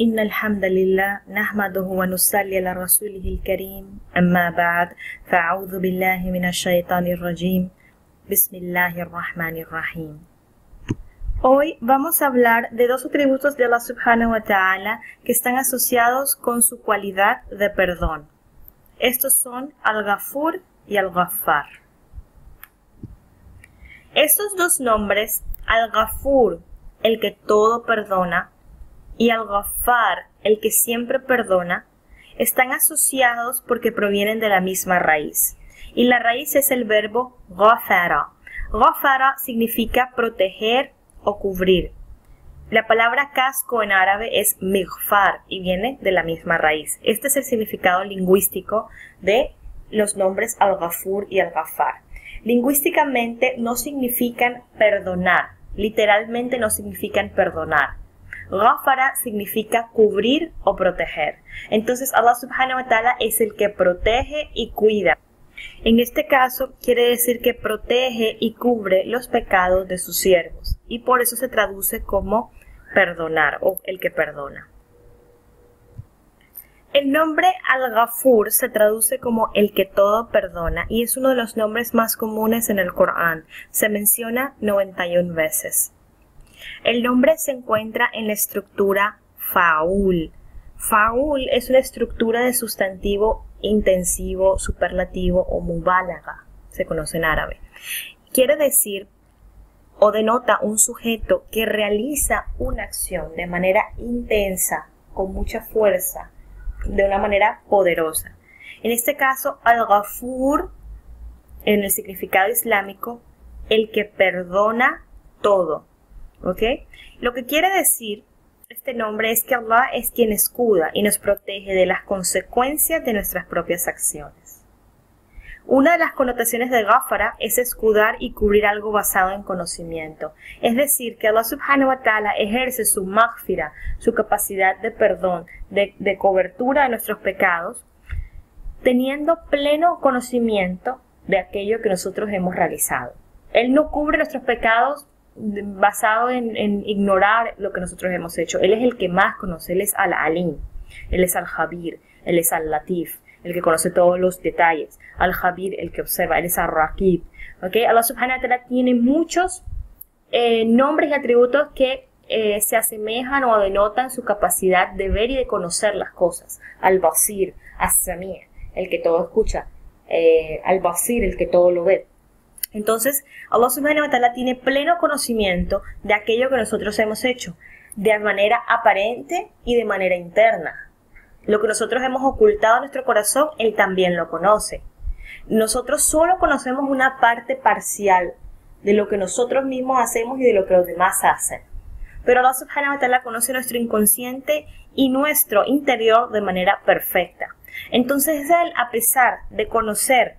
إن الحمد لله نحمده ونصلي على رسوله الكريم أما بعد فأعوذ بالله من الشيطان الرجيم بسم الله الرحمن الرحيم. Hoy vamos a hablar de dos atributos de Allah subhanahu wa ta'ala que están asociados con su cualidad de perdón. Estos son Al-Ghafur y Al-Ghaffar. Estos dos nombres, Al-Ghafur, el que todo perdona, y Al-Ghaffar, el que siempre perdona, están asociados porque provienen de la misma raíz. Y la raíz es el verbo ghafara. Ghafara significa proteger o cubrir. La palabra casco en árabe es mighfar y viene de la misma raíz. Este es el significado lingüístico de los nombres Al-Ghafur y Al-Ghaffar. Lingüísticamente no significan perdonar, literalmente no significan perdonar. Ghafara significa cubrir o proteger. Entonces Allah subhanahu wa ta'ala es el que protege y cuida. En este caso quiere decir que protege y cubre los pecados de sus siervos y por eso se traduce como perdonar o el que perdona. El nombre Al-Ghafur se traduce como el que todo perdona y es uno de los nombres más comunes en el Corán. Se menciona 91 veces. El nombre se encuentra en la estructura fa'ul. Fa'ul es una estructura de sustantivo intensivo, superlativo o mubálaga, se conoce en árabe. Quiere decir o denota un sujeto que realiza una acción de manera intensa, con mucha fuerza, de una manera poderosa. En este caso, Al-Ghafur, en el significado islámico, el que perdona todo. ¿Ok? Lo que quiere decir este nombre es que Allah es quien escuda y nos protege de las consecuencias de nuestras propias acciones. Una de las connotaciones de Ghafara es escudar y cubrir algo basado en conocimiento. Es decir, que Allah subhanahu wa ta'ala ejerce su maghfira, su capacidad de perdón, de cobertura de nuestros pecados, teniendo pleno conocimiento de aquello que nosotros hemos realizado. Él no cubre nuestros pecados basado en ignorar lo que nosotros hemos hecho. Él es el que más conoce, Él es Al-Alim, Él es Al-Jabir, Él es Al-Latif, el que conoce todos los detalles. Al-Jabir, el que observa, Él es Al-Raqib. ¿Okay? Allah subhanahu wa ta'ala tiene muchos nombres y atributos que se asemejan o denotan su capacidad de ver y de conocer las cosas. Al-Basir, As-Sami', el que todo escucha, Al-Basir, el que todo lo ve. Entonces, Allah subhanahu wa ta'ala tiene pleno conocimiento de aquello que nosotros hemos hecho, de manera aparente y de manera interna. Lo que nosotros hemos ocultado en nuestro corazón, Él también lo conoce. Nosotros solo conocemos una parte parcial de lo que nosotros mismos hacemos y de lo que los demás hacen. Pero Allah subhanahu wa ta'ala conoce nuestro inconsciente y nuestro interior de manera perfecta. Entonces, Él, a pesar de conocer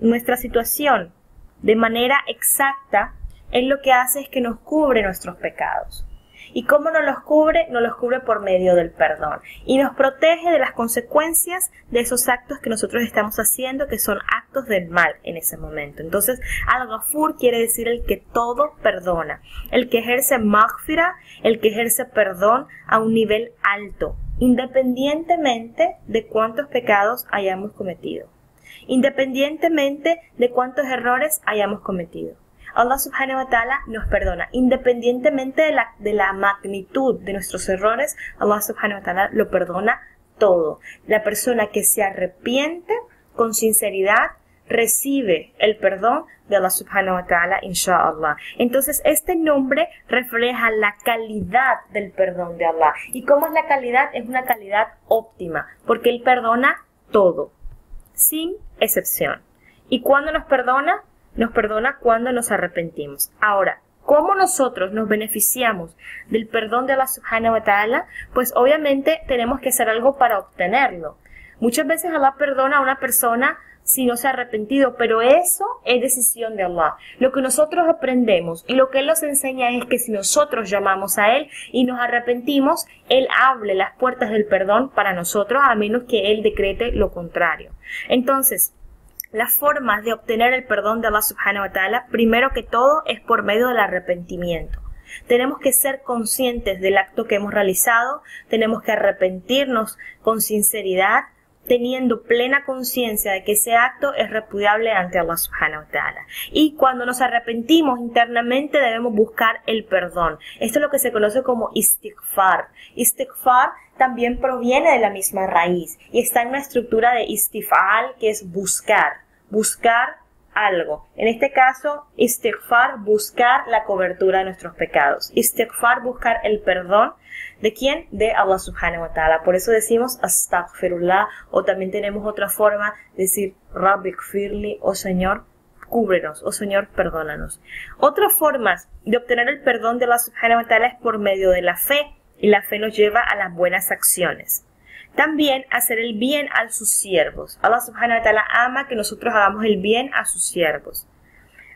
nuestra situación de manera exacta, Él lo que hace es que nos cubre nuestros pecados. ¿Y cómo nos los cubre? Nos los cubre por medio del perdón. Y nos protege de las consecuencias de esos actos que nosotros estamos haciendo, que son actos del mal en ese momento. Entonces, Al-Ghafur quiere decir el que todo perdona, el que ejerce maghfira, el que ejerce perdón a un nivel alto, independientemente de cuántos pecados hayamos cometido. Independientemente de cuántos errores hayamos cometido. Allah subhanahu wa ta'ala nos perdona. Independientemente de la magnitud de nuestros errores, Allah subhanahu wa ta'ala lo perdona todo. La persona que se arrepiente con sinceridad recibe el perdón de Allah subhanahu wa ta'ala, inshallah. Entonces, este nombre refleja la calidad del perdón de Allah. ¿Y cómo es la calidad? Es una calidad óptima, porque Él perdona todo, sin excepción. ¿Y cuándo nos perdona? Nos perdona cuando nos arrepentimos. Ahora, ¿cómo nosotros nos beneficiamos del perdón de Allah subhanahu wa ta'ala? Pues obviamente tenemos que hacer algo para obtenerlo. Muchas veces Allah perdona a una persona si no se ha arrepentido, pero eso es decisión de Allah. Lo que nosotros aprendemos y lo que Él nos enseña es que si nosotros llamamos a Él y nos arrepentimos, Él abre las puertas del perdón para nosotros, a menos que Él decrete lo contrario. Entonces, las formas de obtener el perdón de Allah subhanahu wa ta'ala, primero que todo, es por medio del arrepentimiento. Tenemos que ser conscientes del acto que hemos realizado, tenemos que arrepentirnos con sinceridad, teniendo plena conciencia de que ese acto es repudiable ante Allah subhanahu wa ta'ala. Y cuando nos arrepentimos internamente debemos buscar el perdón. Esto es lo que se conoce como istighfar. Istighfar también proviene de la misma raíz y está en una estructura de istif'al, que es buscar algo. En este caso, istighfar, buscar la cobertura de nuestros pecados. Istighfar, buscar el perdón. ¿De quién? De Allah subhanahu wa ta'ala. Por eso decimos astaghfirullah, o también tenemos otra forma de decir Rabbi gfirli, oh Señor, cúbrenos, oh Señor, perdónanos. Otras formas de obtener el perdón de Allah subhanahu wa ta'ala es por medio de la fe, y la fe nos lleva a las buenas acciones. También hacer el bien a sus siervos. Allah subhanahu wa ta'ala ama que nosotros hagamos el bien a sus siervos.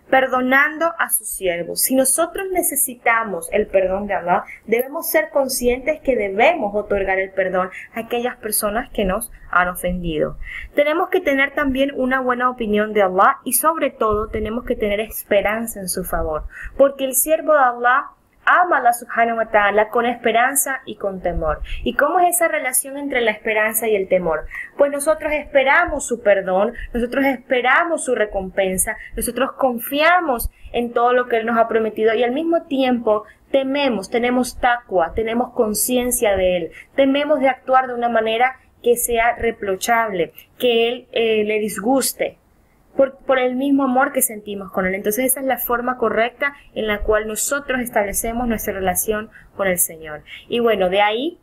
Perdonando a sus siervos. Si nosotros necesitamos el perdón de Allah, debemos ser conscientes que debemos otorgar el perdón a aquellas personas que nos han ofendido. Tenemos que tener también una buena opinión de Allah y sobre todo tenemos que tener esperanza en su favor, porque el siervo de Allah ama a Allah subhanahu wa ta'ala con esperanza y con temor. ¿Y cómo es esa relación entre la esperanza y el temor? Pues nosotros esperamos su perdón, nosotros esperamos su recompensa, nosotros confiamos en todo lo que Él nos ha prometido y al mismo tiempo tememos, tenemos taqwa, tenemos conciencia de Él, tememos de actuar de una manera que sea reprochable, que Él le disguste. Por el mismo amor que sentimos con Él. Entonces esa es la forma correcta en la cual nosotros establecemos nuestra relación con el Señor. Y bueno, de ahí,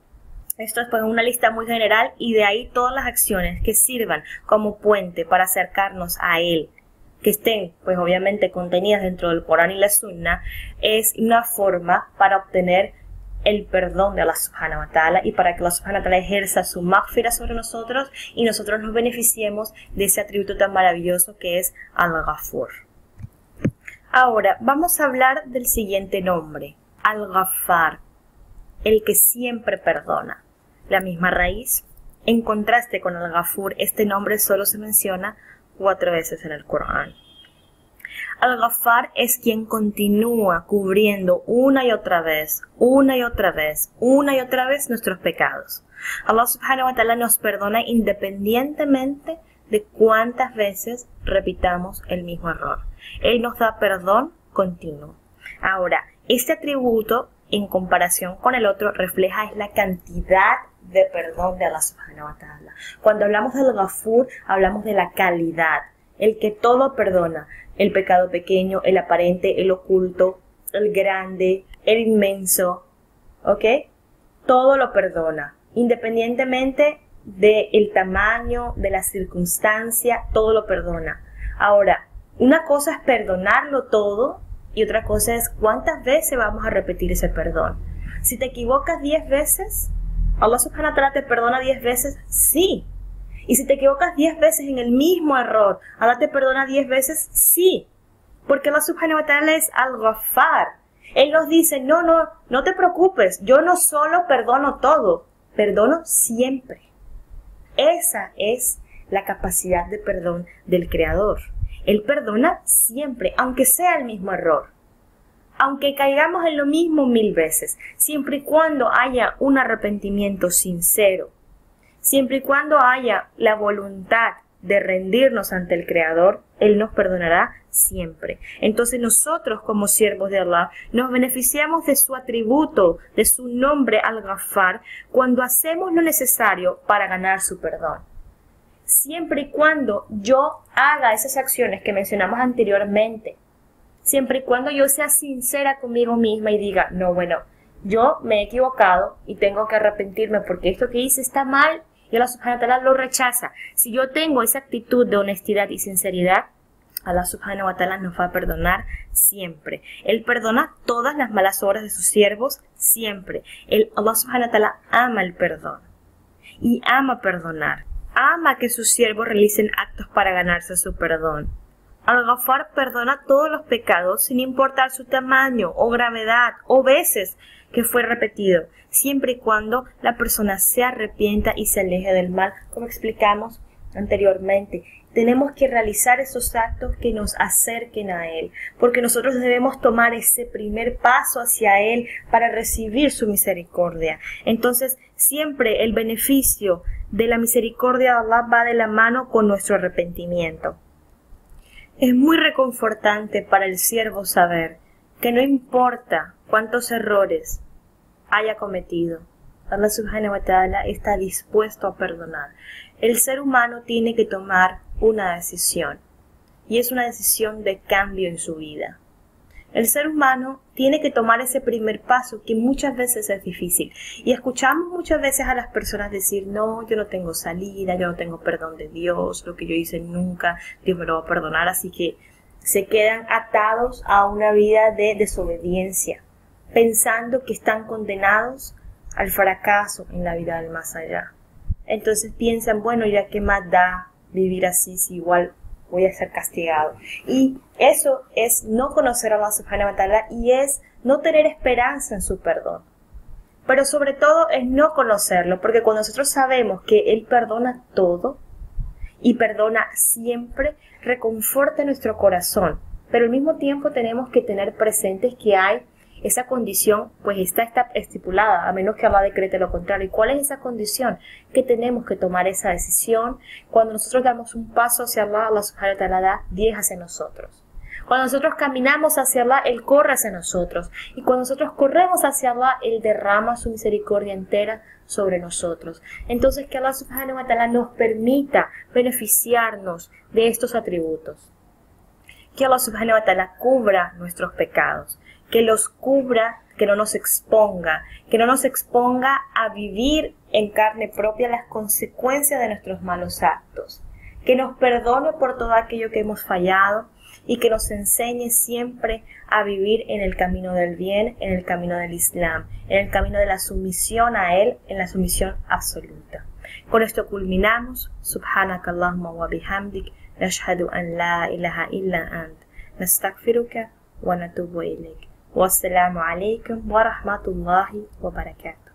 esto es pues una lista muy general, y de ahí todas las acciones que sirvan como puente para acercarnos a Él, que estén pues obviamente contenidas dentro del Corán y la Sunna, es una forma para obtener el perdón de Allah subhanahu wa ta'ala y para que Allah subhanahu wa ta'ala ejerza su maghfira sobre nosotros y nosotros nos beneficiemos de ese atributo tan maravilloso que es Al-Ghafur. Ahora vamos a hablar del siguiente nombre, Al-Ghaffar, el que siempre perdona. La misma raíz. En contraste con Al-Ghafur, este nombre solo se menciona 4 veces en el Corán. Al-Ghaffar es quien continúa cubriendo una y otra vez nuestros pecados. Allah subhanahu wa ta'ala nos perdona independientemente de cuántas veces repitamos el mismo error. Él nos da perdón continuo. Ahora, este atributo en comparación con el otro refleja es la cantidad de perdón de Allah subhanahu wa ta'ala. Cuando hablamos del Ghafur, hablamos de la calidad, el que todo perdona. El pecado pequeño, el aparente, el oculto, el grande, el inmenso, ¿ok? Todo lo perdona, independientemente del tamaño, de la circunstancia, todo lo perdona. Ahora, una cosa es perdonarlo todo y otra cosa es cuántas veces vamos a repetir ese perdón. Si te equivocas 10 veces, Allah subhanahu wa ta'ala te perdona 10 veces, sí. Y si te equivocas 10 veces en el mismo error, Allah te perdona 10 veces, sí. Porque Allah subhanahu wa ta'ala es Al-Ghaffar. Él nos dice, no te preocupes, yo no solo perdono todo, perdono siempre. Esa es la capacidad de perdón del Creador. Él perdona siempre, aunque sea el mismo error. Aunque caigamos en lo mismo 1000 veces, siempre y cuando haya un arrepentimiento sincero, siempre y cuando haya la voluntad de rendirnos ante el Creador, Él nos perdonará siempre. Entonces nosotros como siervos de Allah nos beneficiamos de su atributo, de su nombre Al-Ghaffar, cuando hacemos lo necesario para ganar su perdón. Siempre y cuando yo haga esas acciones que mencionamos anteriormente, siempre y cuando yo sea sincera conmigo misma y diga, no, bueno, yo me he equivocado y tengo que arrepentirme porque esto que hice está mal y Allah subhanahu wa ta'ala lo rechaza. Si yo tengo esa actitud de honestidad y sinceridad, Allah subhanahu wa ta'ala nos va a perdonar siempre. Él perdona todas las malas obras de sus siervos siempre. Allah subhanahu wa ta'ala ama el perdón y ama perdonar. Ama que sus siervos realicen actos para ganarse su perdón. Al-Ghaffar perdona todos los pecados sin importar su tamaño o gravedad o veces que fue repetido, siempre y cuando la persona se arrepienta y se aleje del mal, como explicamos anteriormente. tenemos que realizar esos actos que nos acerquen a Él, porque nosotros debemos tomar ese primer paso hacia Él para recibir su misericordia. Entonces, siempre el beneficio de la misericordia de Allah va de la mano con nuestro arrepentimiento. Es muy reconfortante para el siervo saber que no importa cuántos errores haya cometido, Allah subhanahu wa ta'ala está dispuesto a perdonar. El ser humano tiene que tomar una decisión, y es una decisión de cambio en su vida. El ser humano tiene que tomar ese primer paso que muchas veces es difícil. Y escuchamos muchas veces a las personas decir, no, yo no tengo salida, yo no tengo perdón de Dios, lo que yo hice nunca, Dios me lo va a perdonar. Así que se quedan atados a una vida de desobediencia, pensando que están condenados al fracaso en la vida del más allá. Entonces piensan, bueno, ya qué más da vivir así si igual voy a ser castigado. Y eso es no conocer a Allah subhanahu wa ta'ala y es no tener esperanza en su perdón. Pero sobre todo es no conocerlo, porque cuando nosotros sabemos que Él perdona todo y perdona siempre, reconforta nuestro corazón. Pero al mismo tiempo tenemos que tener presentes que hay esa condición, pues está estipulada, a menos que Allah decrete lo contrario. ¿Y cuál es esa condición? Que tenemos que tomar esa decisión. Cuando nosotros damos un paso hacia Allah, Allah subhanahu wa ta'ala da 10 hacia nosotros. Cuando nosotros caminamos hacia Allah, Él corre hacia nosotros. Y cuando nosotros corremos hacia Allah, Él derrama su misericordia entera sobre nosotros. Entonces, que Allah subhanahu wa ta'ala nos permita beneficiarnos de estos atributos. Que Allah subhanahu wa ta'ala cubra nuestros pecados. Que los cubra, que no nos exponga a vivir en carne propia las consecuencias de nuestros malos actos, que nos perdone por todo aquello que hemos fallado y que nos enseñe siempre a vivir en el camino del bien, en el camino del Islam, en el camino de la sumisión a Él, en la sumisión absoluta. Con esto culminamos. Subhanakallahumma wa bihamdik, nashhadu an la ilaha illa ant, nastaghfiruka wa natubu ilayk. Wassalamu alaikum wa rahmatullahi wa barakatuh.